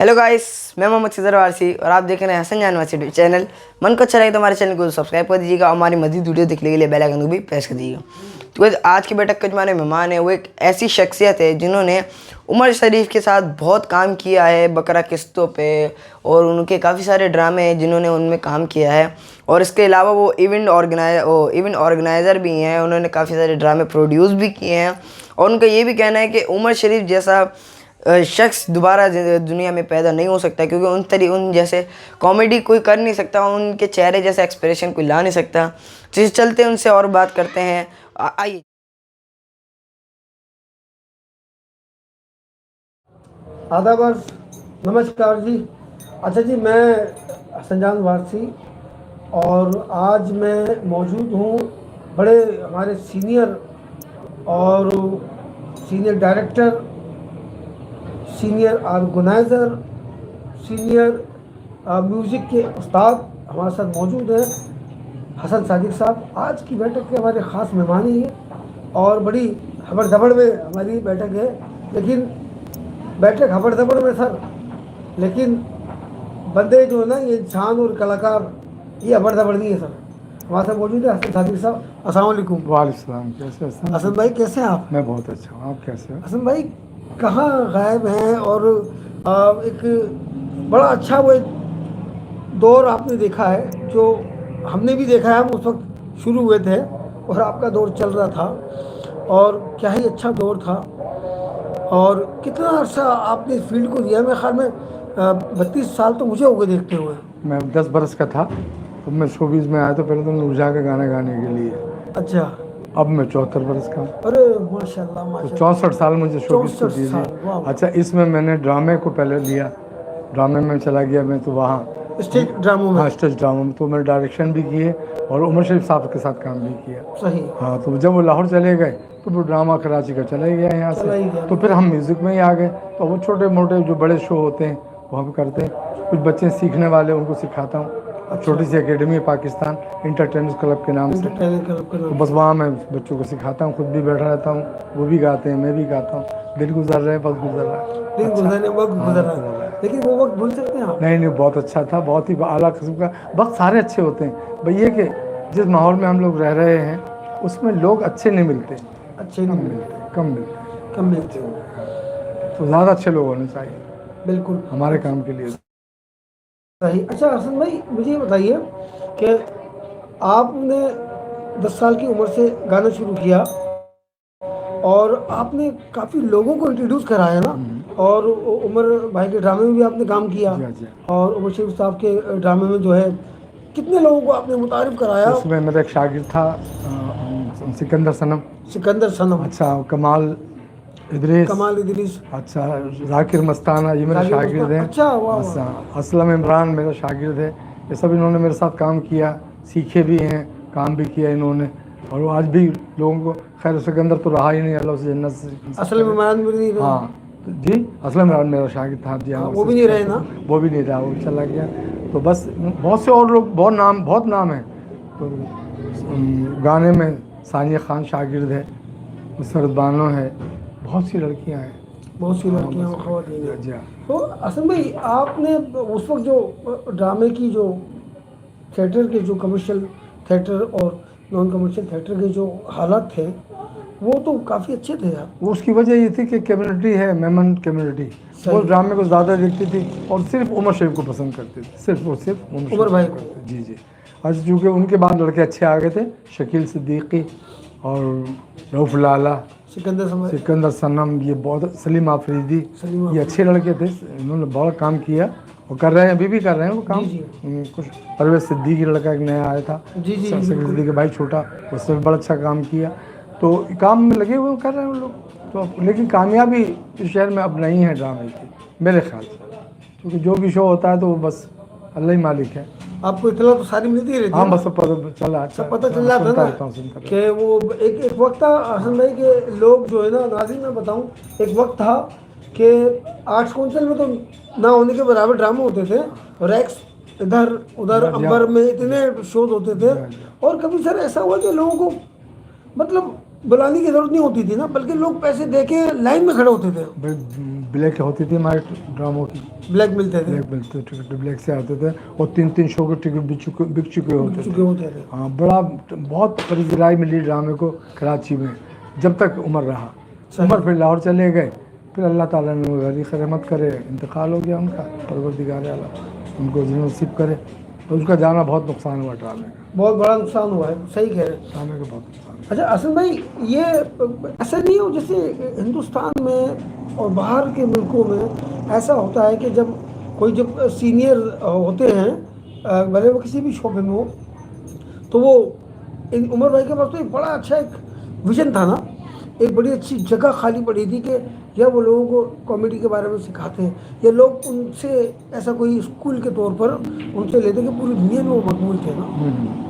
Hello guys, मैं Mohammad scissor Warsi और आप देख रहे हैं हसन जान वारसी चैनल। मन को अच्छा लगे तो हमारे चैनल को सब्सक्राइब कर दीजिएगा और हमारी मज़ीद वीडियो देखने के लिए बेल आइकन को भी प्रेस कर दीजिएगा। तो गाइस, आज की बैठक के जो हमारे मेहमान हैं वो एक ऐसी शख्सियत है जिन्होंने उमर शरीफ के साथ बहुत काम किया है बकरा किस्तों पे, और उनके काफ़ी सारे ड्रामे हैं जिन्होंने उनमें काम किया है। और इसके अलावा वो इवेंट ऑर्गेनाइज़र भी हैं, उन्होंने काफ़ी सारे ड्रामे प्रोड्यूस भी किए हैं। और उनका ये भी कहना है कि उमर शरीफ जैसा शख्स दोबारा दुनिया में पैदा नहीं हो सकता, क्योंकि उन जैसे कॉमेडी कोई कर नहीं सकता, उनके चेहरे जैसे एक्सप्रेशन कोई ला नहीं सकता। तो चलते हैं उनसे और बात करते हैं। आइए। आदाब, नमस्कार जी। अच्छा जी, मैं हसन जान वारसी और आज मैं मौजूद हूँ बड़े हमारे senior director, senior organiser, senior music के उस्ताद हमारे साथ मौजूद हैं, हसन सादिक साहब। आज की बैठक के हमारे ख़ास मेहमान ही हैं और बड़ी हबड़ दबड़ में हमारी बैठक है। लेकिन बैठक हबड़ दबड़ में सर, लेकिन बंदे जो है ना, ये इंसान और कलाकार, ये हबड़ दबड़ नहीं है सर। हमारे साथ मौजूद है हसन सादिक साहब। अस्सलाम वालेकुम। वालेकुम, कैसे हैं हसन भाई? कैसे हैं आप? मैं बहुत अच्छा हूँ, आप कैसे हैं? हसन भाई कहाँ गायब हैं? और एक बड़ा अच्छा वो एक दौर आपने देखा है, जो हमने भी देखा है। हम उस वक्त शुरू हुए थे और आपका दौर चल रहा था, और क्या ही अच्छा दौर था। और कितना अर्सा आपने इस फील्ड को दिया। मेरे ख्याल में 32 साल तो मुझे हो गए देखते हुए। मैं 10 बरस का था तो मैं शोबीज़ में आया, तो पहले तो मैं उलझा के गाने गाने के लिए। अच्छा। अब मैं 74 बरस का हूँ, अरे माशाल्लाह तो माशाल्लाह। 64 साल मुझे शोबीज़ को 64 साल, दीजिए। वाह। अच्छा, इसमें मैंने ड्रामे को पहले लिया, ड्रामे में चला गया मैं, तो वहाँ स्टेज ड्रामों में। हाँ, स्टेज ड्रामा में तो मैंने डायरेक्शन भी किए और उमर शरीफ साहब के साथ काम भी किया। सही। हाँ, तो जब वो लाहौर चले गए तो वो ड्रामा कराची का चला ही गया यहाँ चला ही से, गया। तो फिर हम म्यूज़िक में ही आ गए। तो वो छोटे मोटे जो बड़े शो होते हैं वो हम करते हैं, कुछ बच्चे सीखने वाले उनको सिखाता हूँ। छोटी सी एकेडमी है पाकिस्तान इंटरटेनमेंट क्लब के नाम से, तो बस वहाँ मैं बच्चों को सिखाता हूँ, खुद भी बैठा रहता हूँ, वो भी गाते हैं, मैं भी गाता हूँ। दिन गुजर रहे, वक्त गुजर रहा है। दिन गुजरने वक्त गुजर रहा है, लेकिन वो वक्त भूल सकते हैं आप? नहीं, बहुत अच्छा था, बहुत ही आला किस्म का वक्त। सारे अच्छे होते हैं भैया, कि जिस माहौल में हम लोग रह रहे हैं उसमें लोग अच्छे नहीं मिलते, अच्छे नहीं मिलते, कम मिलते, तो ज़्यादा अच्छे लोग होने चाहिए बिल्कुल हमारे काम के लिए। सही। अच्छा हसन भाई, मुझे ये बताइए कि आपने 10 साल की उम्र से गाना शुरू किया और आपने काफ़ी लोगों को इंट्रोड्यूस कराया ना, और उमर भाई के ड्रामे में भी आपने काम किया। जी। और उमर शरीफ साहब के ड्रामे में जो है कितने लोगों को आपने मुतारिफ कराया। उसमें मेरा एक शागिर्द था, सिकंदर सनम। सिकंदर सनम। अच्छा, कमाल इदरीस। अच्छा, जाकिर मस्ताना, ये मेरे शागिर्द हैं। अच्छा, वाह। अच्छा, असलम इमरान मेरा शागिर्द है। ये सब इन्होंने मेरे साथ काम किया, सीखे भी हैं, काम भी किया इन्होंने, और वो आज भी लोगों को, खैर सिकंदर तो रहा ही नहीं, अल्लाह उसे जन्नत से। असलम इमरान भी नहीं रहे? हाँ जी, असलम इमरान मेरा शागिर्द था जी। हाँ, वो भी नहीं रहे ना? वो भी नहीं रहा, वो चला गया। तो बस बहुत से और लोग, बहुत नाम है। तो गाने में सानिया खान शागिर्द है, मुसरत बानो है, बहुत सी लड़कियां हैं, बहुत सी लड़कियां और ख़वातीन हैं। जी। तो असम भाई, आपने उस वक्त जो ड्रामे की जो थिएटर के जो कमर्शियल थिएटर और नॉन कमर्शियल थिएटर के जो हालात थे, वो तो काफ़ी अच्छे थे यार। वो उसकी वजह ये थी कि कम्युनिटी है, मेमन कम्युनिटी, वो ड्रामे को ज़्यादा देखती थी और सिर्फ उमर शरीफ को पसंद करती थी, सिर्फ उमर भाई को। जी। और चूँकि उनके बाद लड़के अच्छे आ गए थे, शकील सिद्दीकी और रऊफ़ लाला, सिकंदर सनम, ये बहुत, सलीम आफरीदी, ये अच्छे लड़के थे। इन्होंने बहुत काम किया और कर रहे हैं, अभी भी कर रहे हैं वो काम। कुछ परवेज़ सिद्दीकी लड़का एक नया आया था, सिद्दीकी भाई छोटा, उसने भी बड़ा अच्छा काम किया। तो काम में लगे हुए कर रहे हैं वो लोग। तो लेकिन कामयाबी इस शहर में अब नहीं है ड्रामे की, मेरे ख्याल से, क्योंकि जो भी शो होता है तो वो बस अल्लाह ही मालिक है। आपको इतना तो सारी मिलती रहती है? हाँ, बस पता चला था कि वो एक वक्त था हसन भाई के लोग जो है ना, नाज़रीन मैं बताऊं, एक वक्त था कि आर्ट्स काउंसिल में तो ना होने के बराबर ड्रामे होते थे, रैक्स इधर उधर अंबर में इतने शोज होते थे। और कभी सर ऐसा हुआ कि लोगों को मतलब बुलाने की जरूरत नहीं होती थी ना, बल्कि लोग पैसे दे के लाइन में खड़े होते थे, ब्लैक होती थी हमारे ड्रामों की, ब्लैक मिलते थे, ब्लैक मिलते टिकट, ब्लैक से आते थे और 3-3 शो के टिकट बिक चुके होते चुके थे। होते थे। हाँ, बड़ा बहुत परेशानी मिली ड्रामे को कराची में जब तक उमर रहा। उमर फिर लाहौर चले गए, फिर अल्लाह ताला ने गनी रहमत करे, इंतकाल हो गया उनका, परवरदिगार आला उनको नसीब करे। तो उसका जाना बहुत नुकसान हुआ ड्रामे का, बहुत बड़ा नुकसान हुआ है, सही कह रहे हैं। ड्रामे का बहुत नुकसान। अच्छा हसन भाई, ये ऐसा नहीं हो जैसे हिंदुस्तान में और बाहर के मुल्कों में ऐसा होता है कि जब कोई जब सीनियर होते हैं, भले वो किसी भी शोबे में हो, तो वो उमर भाई के पास तो एक बड़ा अच्छा एक विजन था ना, एक बड़ी अच्छी जगह खाली पड़ी थी कि या वो लोगों को कॉमेडी के बारे में सिखाते हैं, या लोग उनसे ऐसा कोई स्कूल के तौर पर उनसे लेते कि पूरी दुनिया में वो मकबूल थे ना,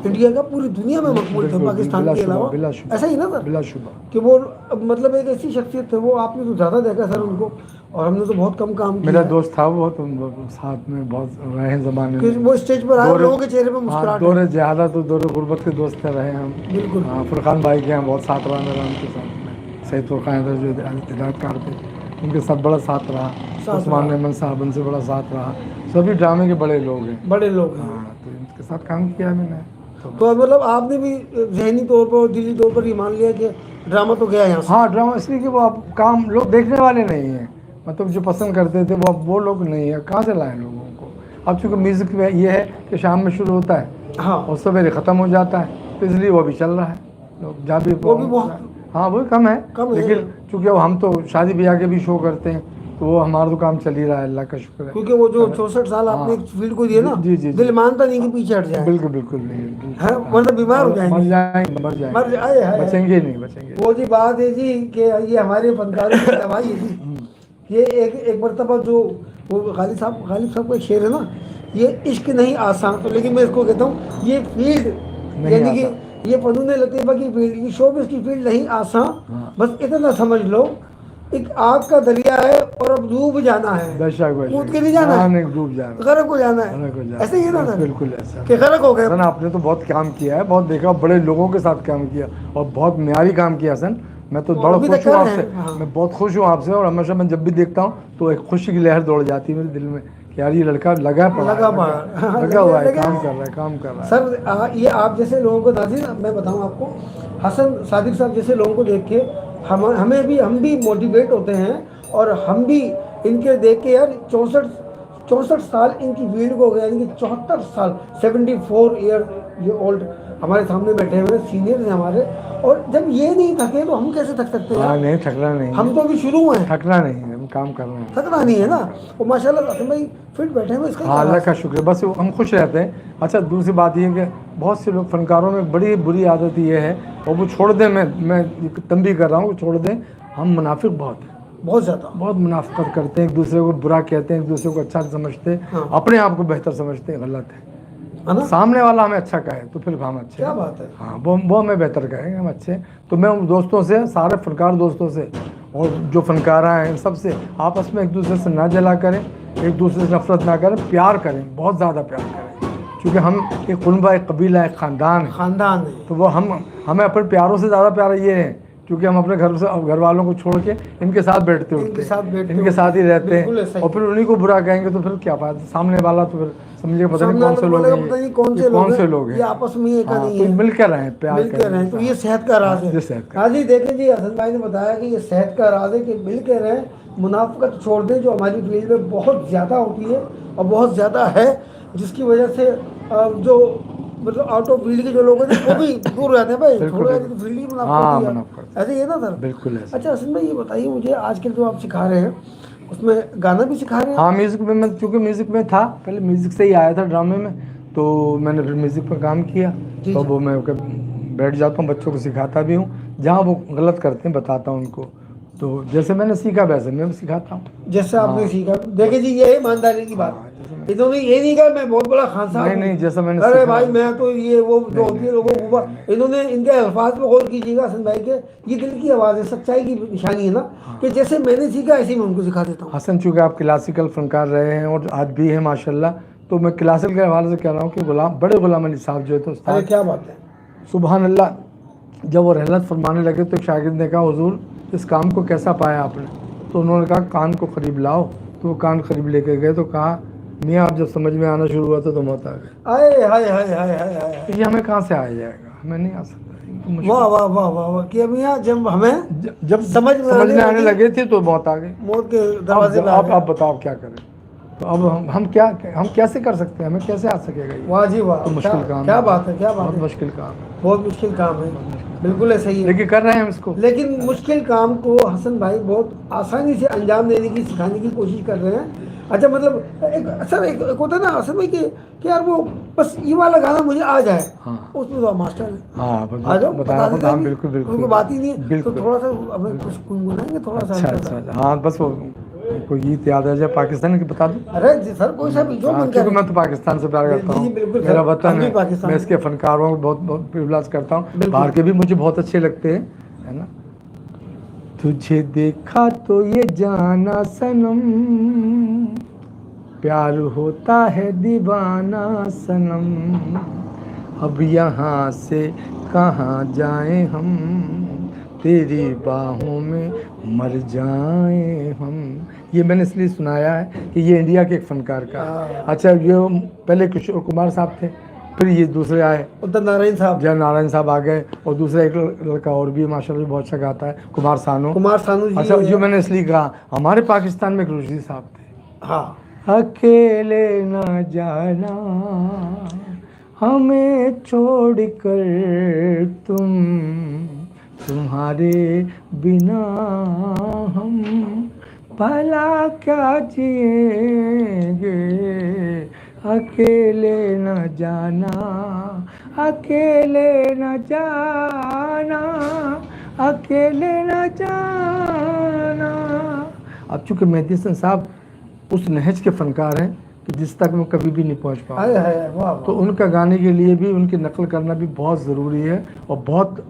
इंडिया का पूरी दुनिया में मकबूल थे, पाकिस्तान के अलावा। ऐसा ही ना सर, बिलाशुबा कि वो मतलब एक ऐसी शख्सियत थे, वो आपने तो ज़्यादा देखा सर उनको, और हमने तो बहुत कम काम किया। मेरा दोस्त था वो, तो साथ में बहुत रहे ज़माने कि में। वो स्टेज पर आए, लोगों के चेहरे पर मुस्कुराहट है। दौरे ज़्यादा तो दौरे गुर्बत के दोस्त रहे हम। बिल्कुल। हाँ, फुरकान भाई के यहाँ बहुत साथ रहा मेरा उनके साथ में। सईद फुरकान जो हिदायतकार थे, उनके साथ बड़ा साथ रहा। उस्मान मेमन साहब, उनसे बड़ा साथ रहा। सभी ड्रामे के बड़े लोग हैं, बड़े लोग हैं। हाँ, तो इनके साथ काम किया मैंने। तो मतलब आपने भी जहनी तौर पर और दिली तौर पर ये मान लिया कि ड्रामा तो गया यहाँ से। हाँ, ड्रामा इसलिए कि वो अब काम लोग देखने वाले नहीं हैं, मतलब जो पसंद करते थे वो अब वो लोग नहीं है, कहाँ से लाएं लोगों को। अब चूँकि म्यूज़िक में ये है कि शाम में शुरू होता है हाँ, और सवेरे ख़त्म हो जाता है, तो इसलिए वो भी चल रहा है। लोग जहाँ भी वो भी बहुत हाँ, वो कम है, कम है। लेकिन चूँकि अब हम तो शादी ब्याह के भी शो करते हैं, तो वो हमारा तो काम चल ही रहा है, अल्लाह का शुक्र है। क्योंकि वो जो 64 साल आपने एक फील्ड को दिए ना, जी, जी, जी। दिल मानता नहीं कि पीछे हट जाए, बिल्कुल बिल्कुल नहीं, है मतलब बीमार हो मर जाएंगे, जाएंगे, मर मर जाएंगे, जाए, बचेंगे नहीं, बचेंगे। वो जी बात है जी कि ये हमारे फनकारों की दवाई है जी। ये एक मरतबा जो वो गालिब साहब का एक शेर है ना, ये इश्क नहीं आसान, तो लेकिन मैं इसको कहता हूँ ये फील्ड, यानी कि ये फनून लतीफ़ा की फील्ड, ये शोबिज़ की फील्ड नहीं आसान, बस इतना समझ लो एक आग का दरिया है और अब डूब जाना है, कूद के नहीं जाना है, नहीं डूब जाना, गरक हो जाना है, गरक हो जाना। ऐसे ही है ना सर, बिल्कुल ऐसा कि गरक हो गए। सन, आपने तो बहुत काम किया है, बहुत देखा, बड़े लोगों के साथ काम किया और बहुत म्यारी काम किया सन। मैं तो बड़ा खुश हूँ आपसे, मैं बहुत खुश हूँ आपसे, और हमेशा मैं जब भी देखता हूँ तो एक खुशी की लहर दौड़ जाती है मेरे दिल में कि यार ये लड़का लगा हुआ है, काम कर रहा है। सर ये आप जैसे लोगों को नाज़रीन, मैं बताऊँ आपको, हसन सादिक साहब जैसे लोगों को देख के हम भी मोटिवेट होते हैं, और हम भी इनके देख के यार 64 साल इनकी फील्ड को हो गया, यानी कि 74 साल 74 ईयर ये ओल्ड हमारे सामने बैठे हुए सीनियर हैं हमारे, और जब ये नहीं थके तो हम कैसे थक सकते हैं? नहीं, थकना नहीं, हम तो अभी शुरू हैं, थकना नहीं है, हम काम कर रहे हैं, थकना नहीं है ना। और माशाल्लाह हसन भाई फिट बैठे हैं, इसका हाँ, अल्लाह का शुक्र है, बस हम खुश रहते हैं। अच्छा, दूसरी बात ये कि बहुत से लोग फनकारों में बड़ी बुरी आदत ये है, और वो छोड़ दें, मैं तंबीह कर रहा हूँ, छोड़ दें। हम मुनाफिक बहुत हैं, बहुत मुनाफिकत करते हैं, एक दूसरे को बुरा कहते हैं, एक दूसरे को अच्छा समझते हैं, हाँ। अपने आप को बेहतर समझते हैं, गलत है ना। सामने वाला हमें अच्छा कहे तो फिर हम अच्छे, क्या बात है, हाँ, वो हमें बेहतर कहेंगे, हम अच्छे। तो मैं उन दोस्तों से, सारे फनकार दोस्तों से और जो फनकार हैं सबसे, आपस में एक दूसरे से ना जला करें, एक दूसरे से नफरत ना करें, प्यार करें, बहुत ज़्यादा प्यार करें, क्योंकि हम एक कुनबा, एक कबीला, एक ख़ानदान है। तो वो हमें अपने प्यारों से ज़्यादा प्यार ये है, क्योंकि हम अपने घर वालों को छोड़ के इनके साथ बैठते हैं, इनके साथ ही रहते हैं, और फिर उन्हीं को बुरा कहेंगे तो फिर क्या फायदा, सामने वाला तो फिर समझिए पता नहीं कौन से लोग हैं, ये आपस में एक नहीं है, तो मिलकर रहें, प्यार करें, तो ये सेहत का राज है। हाँ जी, देखें जी, हसन भाई ने बताया कि ये सेहत का राज है कि मिलकर रहें, मुनाफिकत छोड़ दें जो हमारी फील्ड में बहुत ज़्यादा होती है और बहुत ज़्यादा है, जिसकी वजह से जो मतलब आउट ऑफ फील्ड के जो लोग हैं वो भी दूर रहते हैं भाई, थोड़ा फील्ड ही मुनाफिकत, ऐसे ही है ना सर। बिल्कुल ऐसे। अच्छा हसन भाई, ये बताइए मुझे, आजकल जो आप सिखा रहे हैं उसमें गाना भी सिखा रहे हैं? हाँ, म्यूज़िक में, मैं चूँकि म्यूज़िक में था, पहले म्यूज़िक से ही आया था ड्रामे में, तो मैंने फिर म्यूज़िक पर काम किया, तो वो मैं बैठ जाता हूँ, बच्चों को सिखाता भी हूँ, जहाँ वो गलत करते हैं बताता हूँ उनको, तो जैसे मैंने सीखा वैसे मैं भी सिखाता हूँ, जैसे आपने सीखा। देखिए जी, ये ईमानदारी की बात, इन्होंने ये नहीं कहा मैं बहुत बड़ा खान साहब, नहीं, जैसा मैंने, अरे भाई मैं तो ये वो जो होती है लोगों को, इन्होंने इनके अल्फाज पे गौर कीजिएगा हसन भाई के, ये दिल की आवाज़ है, सच्चाई की निशानी है ना, कि जैसे मैंने सीखा ऐसे ही मैं उनको सिखा देता हूँ। हसन, चूँकि आप क्लासिकल फनकार रहे हैं और आज भी हैं माशाल्लाह, तो मैं क्लासिकल के हवाले से कह रहा हूँ कि बड़े गुलाम अली साहब जो है, तो अरे क्या बात है, सुबहान अल्लाह, जब वो रहलत फरमाने लगे तो एक शागिर्द ने कहा हुजूर इस काम को कैसा पाया आपने? तो उन्होंने कहा कान को करीब लाओ। तो वो कान करीब लेके गए तो कहा मियाँ आप जब समझ में आना शुरू हुआ तो मत आ गए। आए हाय हाय हाय हाय हाय। ये हमें कहाँ से आ जाएगा, हमें नहीं आ सकता। इनको मुश्किल- वाह वाह वाह वाह वाह कि मियाँ जब हमें जब समझ में आने लगे थे तो मौत आ गई। मौत के दरवाजे पे आ अब गए। आप बताओ क्या करें? तो अब हम कैसे कर सकते हैं? हमें कैसे आ सकेगा ये? वाह जी वाह, तो मुश्किल क्या- काम क्या है। बात है, क्या बात बहुत है। मुश्किल काम है, बहुत मुश्किल काम है, बिल्कुल ऐसा ही है। लेकिन कर रहे हैं हम इसको। लेकिन मुश्किल काम को हसन भाई बहुत आसानी से अंजाम देने की, सिखाने की कोशिश कर रहे हैं। अच्छा मतलब एक होता है ना हसन भाई कि यार वो बस ये वाला गाना मुझे आ जाए। हाँ। उसमें तो आप मास्टर है। हाँ आ जाओ, बताया बता देते हाँ हैं। बिल्कुल बिल्कुल उनको बात ही नहीं है, तो बिल्कुल। थोड़ा सा हमें कुछ गुनगुनाएंगे थोड़ा सा। अच्छा हल्का अच्छा सा। हाँ बस वो कोई गीत याद आ जाए पाकिस्तान की बता दूँ। अरे जी सर कोई सा भी जो हाँ, मन क्योंकि करे। मैं तो पाकिस्तान से प्यार करता जी, हूँ, जी, बिल्कुल मेरा सर, वतन हम भी है, पाकिस्तान मैं से। इसके फनकारों को बहुत बहुत प्रिविलेज करता हूँ। बिल्कुल। बाहर के भी मुझे बहुत अच्छे लगते हैं, है ना। तुझे देखा तो ये जाना सनम, प्यार होता है दीवाना सनम, अब यहाँ से कहाँ जाएं हम, तेरी बाहों में मर जाएं हम। ये मैंने इसलिए सुनाया है कि ये इंडिया के एक फनकार का है। अच्छा ये पहले किशोर कुमार साहब थे, फिर ये दूसरे आए उदित नारायण साहब। जय नारायण साहब आ गए, और दूसरा एक लड़का और भी माशाल्लाह बहुत अच्छा गाता है, कुमार सानू। कुमार सानू जी। अच्छा जो मैंने इसलिए कहा हमारे पाकिस्तान में एक रुशी साहब थे। हाँ अकेले न जाना हमें छोड़ कर तुम, तुम्हारे बिना हम भला क्या जिएंगे, अकेले न जाना, अकेले न जाना, अकेले न जाना। अब चूंकि मेहदी हसन साहब उस नहज के फनकार हैं कि जिस तक मैं कभी भी नहीं पहुंच पाऊँ, हाय हाय वाह तो उनका गाने के लिए भी उनकी नकल करना भी बहुत ज़रूरी है और बहुत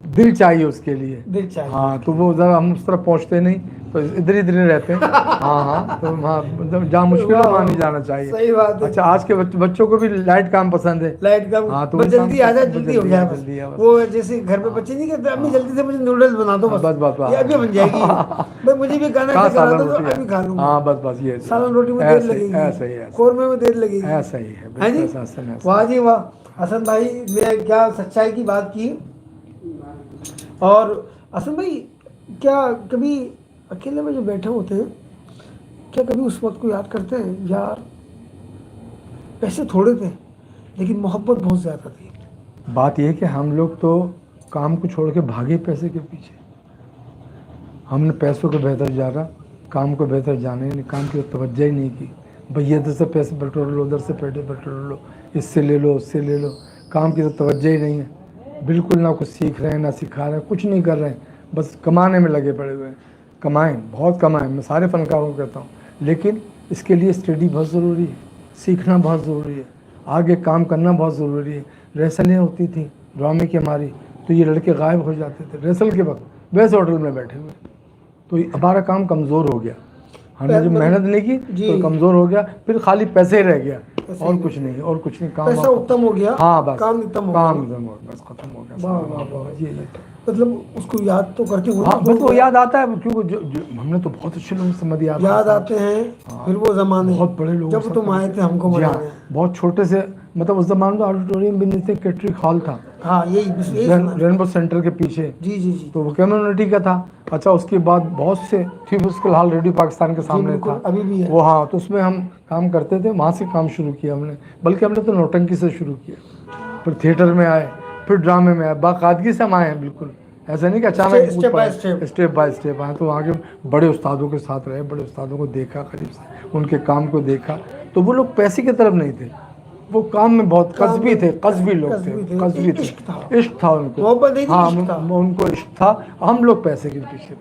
दिल चाहिए उसके लिए। दिल चाहिए। हाँ तो वो ज़रा हम उस तरफ पहुंचते नहीं, तो इधर ही रहते हैं। हाँ हाँ तो हाँ मतलब जहाँ मुश्किल है वहाँ नहीं जाना चाहिए। सही बात है। अच्छा आज के बच्चों को भी लाइट काम पसंद है। लाइट का हाँ, तो बस वो जल्दी काम आ जाए, बस जल्दी हो जाए बस। जल्दी है बस। वो जैसे घर पे बच्चे नहीं कहते अम्मी जल्दी से मुझे नूडल्स बना दो बस। बस। ये अभी बन जाएगी। भाई मुझे भी खाना कहाँ ऐसे करा सालन दो तो रोटी है? अभी खा लूंगा। हाँ बस ये सालन रोटी में देर ऐसे ही लगेगी, कौरमे में देर लगेगी। ऐसा ही है है बिल्कुल जी। ऐसा हसन है। वाह जी वाह, हसन भाई ने क्या सच्चाई की बात की। और हसन भाई क्या कभी अकेले में जो बैठे होते हैं, क्या कभी उस वक्त को याद करते हैं यार पैसे थोड़े थे लेकिन मोहब्बत बहुत ज़्यादा थी। बात यह है कि हम लोग तो काम को छोड़ के भागे पैसे के पीछे, हमने पैसों को बेहतर जाना, काम को बेहतर जाने नहीं, काम की तवज्जो ही नहीं की। भैया इधर से पैसे बटोर लो, उधर से पैसे बटोर लो, इससे ले लो उससे ले लो, काम की तो तवज्जो ही नहीं है। बिल्कुल ना कुछ सीख रहे हैं ना सिखा रहे हैं, कुछ नहीं कर रहे हैं, बस कमाने में लगे पड़े हुए हैं। कमाएं, बहुत कमाएं, मैं सारे फनकारों को कहता हूँ, लेकिन इसके लिए स्टडी बहुत ज़रूरी है, सीखना बहुत ज़रूरी है, आगे काम करना बहुत ज़रूरी है। रेसलें होती थी ड्रामे की हमारी, तो ये लड़के गायब हो जाते थे रेसल के वक्त, वैसे होटल में बैठे हुए, तो हमारा काम कमज़ोर हो गया। हमने जब मेहनत नहीं की तो कमज़ोर हो गया, फिर खाली पैसे रह गया और कुछ नहीं, और कुछ नहीं। काम पैसा उत्तम हो गया। हाँ बस काम उत्तम हो काम गया। उत्तम हो गया, बस खत्म हो गया। वाह वाह वाह। ये मतलब उसको याद तो करते हो हाँ बस वो याद आता है, क्योंकि जो हमने तो बहुत अच्छे लोगों से मद याद आते हैं। फिर वो जमाने बहुत बड़े लोग जब तुम आए थे हमको मनाने। बहुत छोटे से, मतलब उस जमाने में ऑडिटोरियम भी नहीं थे, कैटरिंग हॉल था हाँ यही सुना। रेनबो सेंटर के पीछे, जी जी जी। तो वो कम्युनिटी का था। अच्छा उसके बाद बहुत से थी, उसके हाल रेडियो पाकिस्तान के सामने बिल्कुल, था अभी भी है। वो। हाँ तो उसमें हम काम करते थे, वहाँ से काम शुरू किया हमने, बल्कि हमने तो नौटंकी से शुरू किया, फिर थिएटर में आए, फिर ड्रामे में आए, बाकायदगी से हम आए हैं। बिल्कुल ऐसा नहीं कि अचानक स्टेप बाय स्टेप आए। तो आगे बड़े उस्तादों के साथ रहे, बड़े उस्तादों को देखा करीब से, उनके काम को देखा। तो वो लोग पैसे की तरफ नहीं थे, वो काम में बहुत कस्बी थे, कस्बी लोग थे, कस्बी थे, इश्क था उनको। हाँ उनको इश्क था, हम लोग पैसे के पीछे।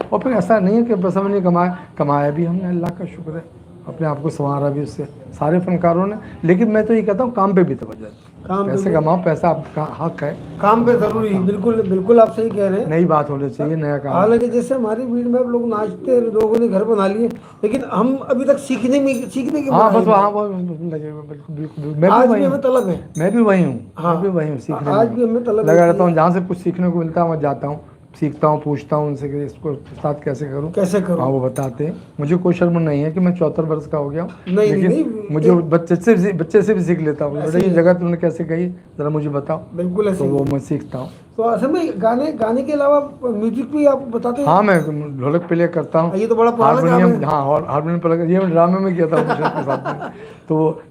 और फिर ऐसा नहीं है कि बस हमने कमाया भी हमने, अल्लाह का शुक्र है, अपने आप को संवारा भी उससे, सारे फनकारों ने। लेकिन मैं तो ये कहता हूँ काम पे भी तवज्जो, काम पे पैसे कमाओ, पैसा आपका हक है, काम पे जरूरी है, बिल्कुल बिल्कुल आप सही कह रहे हैं। नई बात होनी चाहिए, नया काम। हालांकि जैसे हमारी भीड़ में अब लोग नाचते हैं, लोगों ने घर बना लिए, लेकिन हम अभी तक सीखने की हाँ बस बुराई हाँ वो लगे हुए, बिल्कुल बिल्कुल नहीं। मैं आज भी भी वही हमें हूँ, तलब है। मैं भी वही हूँ, हाँ, मैं भी वही हूँ, सीखने आज में भी हमें तलब लगा है रहता हूँ। कि जहाँ से कुछ सीखने को मिलता है मैं जाता हूँ, सीखता हूँ, पूछता हूँ उनसे कि इसको साथ कैसे करूँ। कैसे हाँ करूँ। वो बताते हैं। मुझे कोई शर्म नहीं है कि मैं 74 वर्ष का हो गया हूँ, नहीं लेकिन नहीं, मुझे बच्चे से भी सीख लेता हूँ। ऐसे बेटा ये ही। जगह तुमने कैसे कही, ज़रा मुझे बताओ, बिल्कुल ऐसे तो ही वो है। मैं सीखता हूँ। तो असल में गाने के अलावा म्यूजिक भी आप बताते हैं? हाँ मैं ढोलक प्ले करता हूँ, ये तो बड़ा पुराना काम हारमोनियम, है। हाँ हारमोनियम प्ले, ये मैं ड्रामे में किया था कुशल के साथ में, तो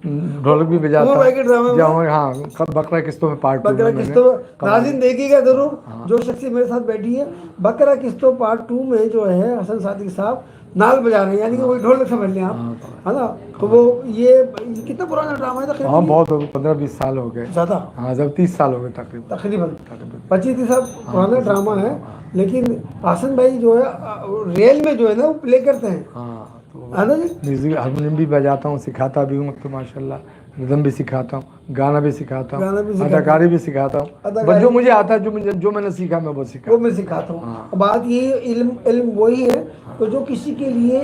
ढोलक भी उमर बजाता भाई के ड्रामे हूँ। में जब हाँ कब बकरा किस्तों में पार्ट 2 में बकरा मैंने किस्तों, कमाल। नाज़रीन देखिएगा जरूर, जो शख्सी मेरे साथ बैठी है, बकरा किस्तों पार्ट 2 में जो है हसन सादिक साहब नाल बजा रहे हैं, यानी कि वही ढोलक समझ लें आप, है ना। तो वो ये कितना पुराना ड्रामा है हाँ तकरीबन? बहुत हो गए, 15-20 साल हो गए। ज़्यादा, हाँ जब 30 साल हो गए तकरीबन। तकरीबन 25-30 साल पुराना ड्रामा है। लेकिन हासन भाई जो है रियल में जो है ना वो प्ले करते हैं, हाँ तो है ना जी। म्यूजिक हारमोनियम भी बजाता हूँ, सिखाता भी हूँ तो माशाल्लाह, रिदम भी सिखाता हूँ, गाना भी सिखाता गाना भी हूँ, सिखाते अदाकारी भी सिखाता हूँ। बस अदाकारी जो मुझे आता है, जो मैंने सीखा मैं वो सिखा। वो मैं सिखाता हूँ। बात ये इल्म इल्म वही है, तो जो किसी के लिए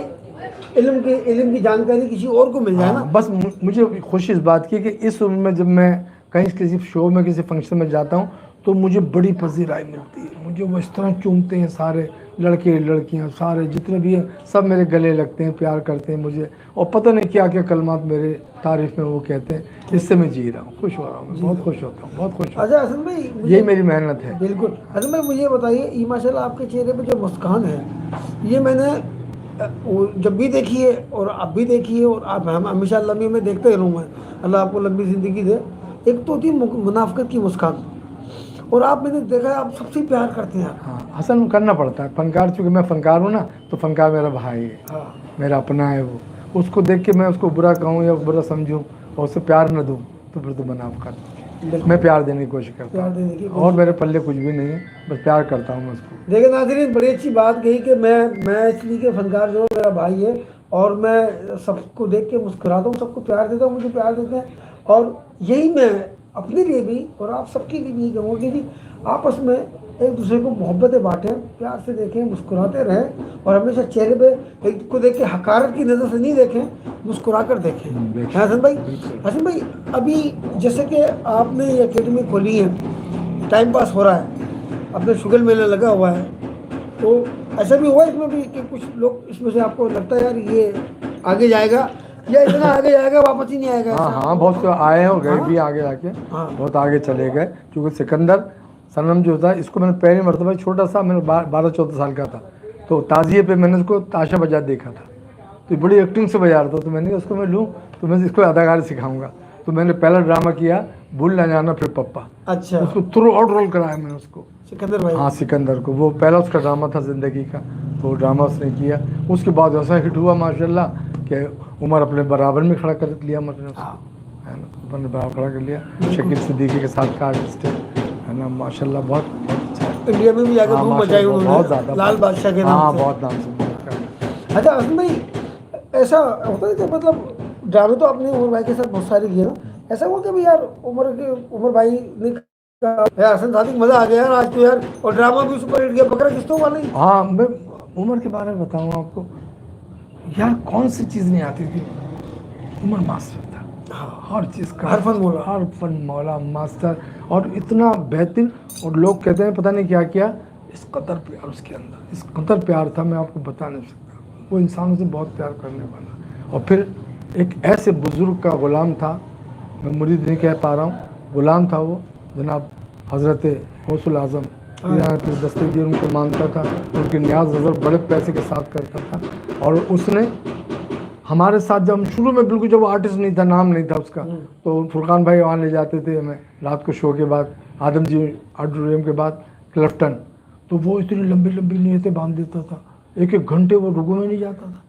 इल्म की जानकारी किसी और को मिल जाए ना। हाँ बस मुझे खुशी इस बात की कि इस उम्र में जब मैं कहीं किसी शो में, किसी फंक्शन में जाता हूँ, तो मुझे बड़ी पजीराई मिलती है। मुझे वो इस तरह चूमते हैं सारे लड़के लड़कियाँ, सारे जितने भी हैं सब मेरे गले लगते हैं, प्यार करते हैं मुझे, और पता नहीं क्या क्या कलमात मेरे तारीफ में वो कहते हैं। इससे मैं जी रहा हूँ, खुश हो रहा हूँ, मैं बहुत खुश होता हूँ, बहुत खुश होता अच्छा हसन भाई, हूँ। यही मेरी मेहनत है। बिल्कुल हसन भाई, मुझे बताइए, ये माशाल्लाह आपके चेहरे पे जो मुस्कान है, ये मैंने वो जब भी देखी है और अब भी देखी है, और आप हम हमेशा लम्बी में देखते ही रहूँगा, अल्लाह आपको लंबी ज़िंदगी दे। एक तो होती है मुनाफिकत की मुस्कान, और आप, मैंने देखा है आप सबसे प्यार करते हैं। हाँ हसन करना पड़ता है, फनकार, चूँकि मैं फनकार हूँ ना, तो फनकार मेरा भाई है, हाँ, मेरा अपना है। वो उसको देख के मैं उसको बुरा कहूँ या बुरा समझूँ और उससे प्यार न दूँ, तो फिर तो मुनाफिकत। मैं प्यार देने की कोशिश करता प्यार हूँ, देने की और मेरे पल्ले कुछ भी नहीं है, बस प्यार करता हूँ मैं उसको। देखिए नाज़रीन, बड़ी अच्छी बात कही कि मैं इसलिए कि फनकार जो मेरा भाई है, और मैं सबको देख के मुस्कुराता हूँ, सबको प्यार देता हूँ, मुझे प्यार देते हैं। और यही मैं अपने लिए भी और आप सबके लिए भी कहूँगा कि जी आपस में एक दूसरे को मोहब्बतें बांटें, प्यार से देखें, मुस्कुराते रहें, और हमेशा चेहरे पे एक को देख के हकारत की नज़र से नहीं देखें, मुस्कुरा कर देखें। है हसन भाई? हसन भाई, अभी जैसे कि आपने ये अकेडमी खोली है, टाइम पास हो रहा है, अपने शुगर मेला लगा हुआ है, तो ऐसा भी हुआ इसमें भी कि कुछ लोग इसमें से आपको लगता है यार ये आगे जाएगा, या इतना आगे जाएगा वापस ही नहीं आएगा? हाँ हाँ बहुत से आए हैं और गए भी आगे जाके, हाँ। बहुत आगे चले गए। क्योंकि सिकंदर सनम जो था, इसको मैंने पहली मरतबा, छोटा सा, मैंने 12-14 साल का था, तो ताजिए पे मैंने उसको ताशा बजा देखा था, तो बड़ी एक्टिंग से बजा रहा था, तो मैंने कहा उसको मैं लूँ तो मैं इसको अदाकारी सिखाऊंगा। तो मैंने पहला ड्रामा किया भूल न जाना फिर पप्पा, अच्छा, उसको थ्रू आउट रोल कराया मैंने उसको। सिकंदर भाई? हाँ सिकंदर को, वो पहला उसका ड्रामा था ज़िंदगी का, तो ड्रामा उसने किया। उसके बाद ऐसा हिट हुआ माशाल्लाह कि उमर अपने बराबर में खड़ा कर लिया, मतलब है ना, अपने बराबर खड़ा कर लिया। शकील सिद्दीकी के साथ का आर्टिस्ट है ना, माशाल्लाह बहुत अच्छा है। इंडिया में भी जाकर धूम मचाई बहुत उन्होंने, ज़्यादा, लाल बादशाह के हाँ नाम से। बहुत नाम से। अच्छा हसन भाई, ऐसा होता है कि मतलब ड्रामे तो आपने उमर भाई के साथ बहुत सारे किए ना, ऐसा हुआ कि भी यार उमर भाई ने कहा, यार हसन सादिक मज़ा आ गया यार आज तो यार, और ड्रामा भी सुपर हिट गया, बकरा किस्तों वाले? हाँ मैं उमर के बारे में बताऊँ आपको, यार कौन सी चीज़ नहीं आती थी, उमर मास्टर था हर चीज़ का, हर फन मौला, हर फन मौला मास्टर, और इतना बेहतरीन। और लोग कहते हैं पता नहीं क्या किया, इस कदर प्यार उसके अंदर, इस कदर प्यार था, मैं आपको बता नहीं सकता। वो इंसानों से बहुत प्यार करने वाला, और फिर एक ऐसे बुज़ुर्ग का ग़ुलाम था, मैं मुरीद नहीं कह पा रहा हूँ, ग़ुलाम था वो, जनाब हज़रत गौसुल आज़म फिर दस्तगीर उनको मानता था, उनकी न्याज नज़र बड़े पैसे के साथ करता था। और उसने हमारे साथ, जब हम शुरू में बिल्कुल, जब वो आर्टिस्ट नहीं था, नाम नहीं था उसका, तो फुरकान भाई वहाँ ले जाते थे हमें रात को शो के बाद, आदम जी ऑडिटोरियम के बाद क्लिफ्टन, तो वो इतनी लंबी लंबी नीयतें बांध देता था, एक एक घंटे वो रुकू में नहीं जाता था,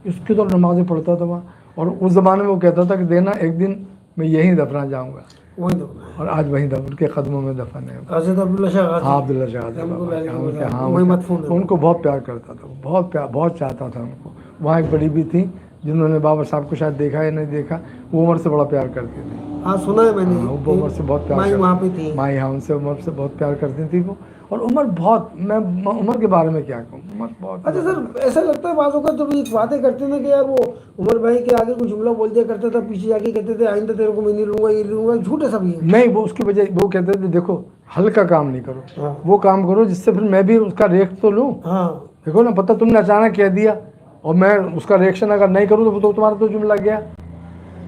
इसके तो नमाज़ें पढ़ता था वहाँ। और उस ज़माने में वो कहता था कि देना एक दिन मैं यहीं दफना जाऊँगा, वही तो, और आज वहीं दफन, उनके कदमों में दफन है। हज़रत अब्दुल्ला शाह गाज़ी। हाँ अब्दुल्ला शाह गाज़ी, हाँ उनको बहुत प्यार करता था, बहुत प्यार, बहुत चाहता था उनको। वहाँ एक बड़ी भी थी जिन्होंने बाबा साहब को शायद देखा या नहीं देखा, वो उमर से बड़ा प्यार करती थी। हाँ सुना है मैंने। वो उमर से बहुत प्यार माई करती- वहाँ पे थी। माई हाँ, उनसे उमर से बहुत प्यार करती थी वो। और उमर बहुत, मैं उमर के बारे में क्या कहूँ, उमर बहुत। अच्छा सर, ऐसा लगता है बातों का जब ये बातें करते ना कि यार वो उमर भाई के आगे कुछ जुमला बोल दिया करता था, पीछे जाके कहते थे आइंदा तेरे को मैं नहीं लूंगा, ये लूंगा, झूठ है सब ये। नहीं, वो उसकी वजह वो कहते थे देखो हल्का काम नहीं करो, हाँ। वो काम करो जिससे फिर मैं भी उसका रिएक्ट तो लूँ। हाँ देखो ना, पता तुमने अचानक कह दिया और मैं उसका रिएक्शन अगर नहीं करूँ तो तुम्हारा तो जुमला गया।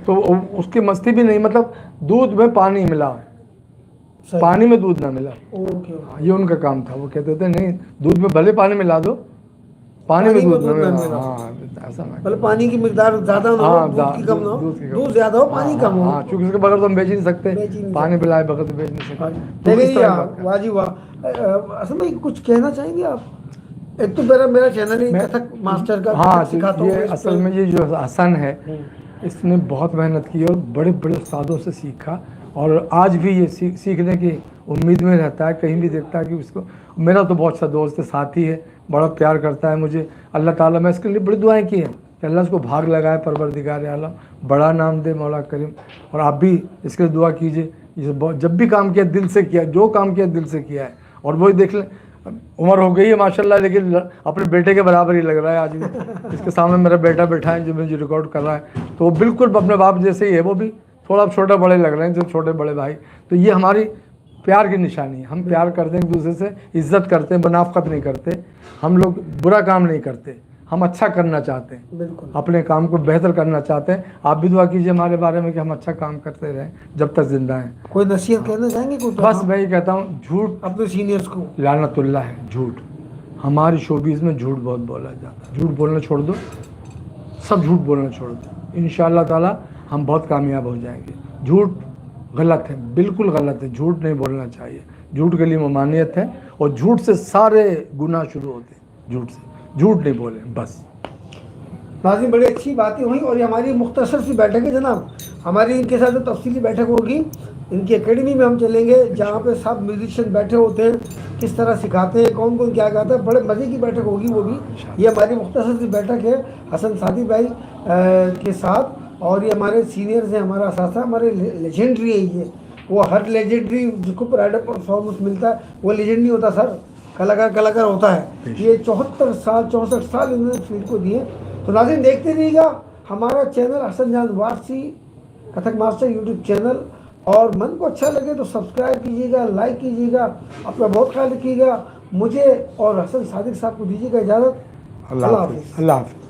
तो उसकी मस्ती भी नहीं, मतलब दूध में पानी मिला, सही। पानी में दूध ना मिला, ओके। ये उनका काम था। वो कहते थे नहीं, दूध में भले पानी मिला दो, पानी में दूध ना मिला। हाँ, ऐसा ना। मतलब पानी की मिकदार ज्यादा ना हो, हाँ, दूध की कम ना हो, दूध की कम। दूध ज्यादा हो, पानी हाँ, कम हो। हाँ, क्योंकि उसके बगैर तो हम बेच ही नहीं सकते, बेच ही नहीं पानी पिलाए बगैर तो बेच नहीं सकते। तो चलिए इस तरह की यार, बात है। वाह जी वाह। असल में कुछ कहना चाहेंगे आप? एक तो मेरा चैनल है कथक मास्टर का, हाँ, कथक सिखाता हूँ ये मैं इस असल पे। में ये जो हसन है, इसने बहुत मेहनत की और बड़े बड़े उस्तादों से सीखा, और आज भी ये सीखने की उम्मीद में रहता है। कहीं भी देखता है कि उसको, मेरा तो बहुत सा दोस्त है, साथी है, बड़ा प्यार करता है मुझे। अल्लाह ताला, मैं इसके लिए बड़ी दुआएं की हैं कि अल्लाह इसको भाग लगाए, परवरदिगार आलम बड़ा नाम दे मौला करीम। और आप भी इसके लिए दुआ कीजिए। जब भी काम किया दिल से किया, जो काम किया दिल से किया है। और वही देख लें, उम्र हो गई है माशाल्लाह, लेकिन अपने बेटे के बराबर ही लग रहा है आज भी। इसके सामने मेरा बेटा बैठा है जो मुझे रिकॉर्ड कर रहा है, तो वो बिल्कुल अपने बाप जैसे ही है। वो भी थोड़ा छोटे बड़े लग रहे हैं, जो छोटे बड़े भाई। तो ये हमारी प्यार की निशानी है। हम प्यार करते हैं एक दूसरे से, इज्जत करते हैं, मुनाफकत नहीं करते। हम लोग बुरा काम नहीं करते, हम अच्छा करना चाहते हैं, बिल्कुल। अपने काम को बेहतर करना चाहते हैं। आप भी दुआ कीजिए हमारे बारे में कि हम अच्छा काम करते रहें जब तक जिंदा हैं। कोई नसीहत कहना चाहेंगे? कोई बस मैं ये कहता हूँ, झूठ अपने सीनियर्स को। लानतुल्लाह है झूठ। हमारी शोबीज़ में झूठ बहुत बोला जाता है। झूठ बोलना छोड़ दो, सब झूठ बोलना छोड़ दो, इंशाअल्लाह ताला हम बहुत कामयाब हो जाएंगे। झूठ गलत है, बिल्कुल गलत है, झूठ नहीं बोलना चाहिए। झूठ के लिए ममानियत है, और झूठ से सारे गुनाह शुरू होते हैं। झूठ नहीं बोले बस। नाज़रीन, बड़ी अच्छी बातें हुई, और ये हमारी मुख्तसर सी बैठक है जनाब। हमारी इनके साथ जो तफसीली बैठक होगी, इनकी एकेडमी में हम चलेंगे, जहाँ पे सब म्यूजिशियन बैठे होते हैं, किस तरह सिखाते हैं, कौन कौन क्या गाता है। बड़े मज़े की बैठक होगी वो भी। ये हमारी मुख्तसर सी बैठक है हसन सादी भाई के साथ, और ये हमारे सीनियर्स हैं, हमारा सासा, हमारे लेजेंडरी है ये। वो हर लेजेंडरी जिसको प्राइड ऑफ परफॉर्मेंस मिलता है वो लेजेंड नहीं होता सर, कलाकार होता है। ये 74 साल 64 साल इन्होंने फील्ड को दिए। तो नाज़रीन, देखते रहिएगा हमारा चैनल हसन जान Warsi Kathak master YouTube channel. और मन को अच्छा लगे तो सब्सक्राइब कीजिएगा, लाइक कीजिएगा, अपना बहुत ख्याल रखिएगा। मुझे और हसन सादिक साहब को दीजिएगा इजाज़त। अल्लाह हाफ़िज़। अल्लाह हाफ़िज़।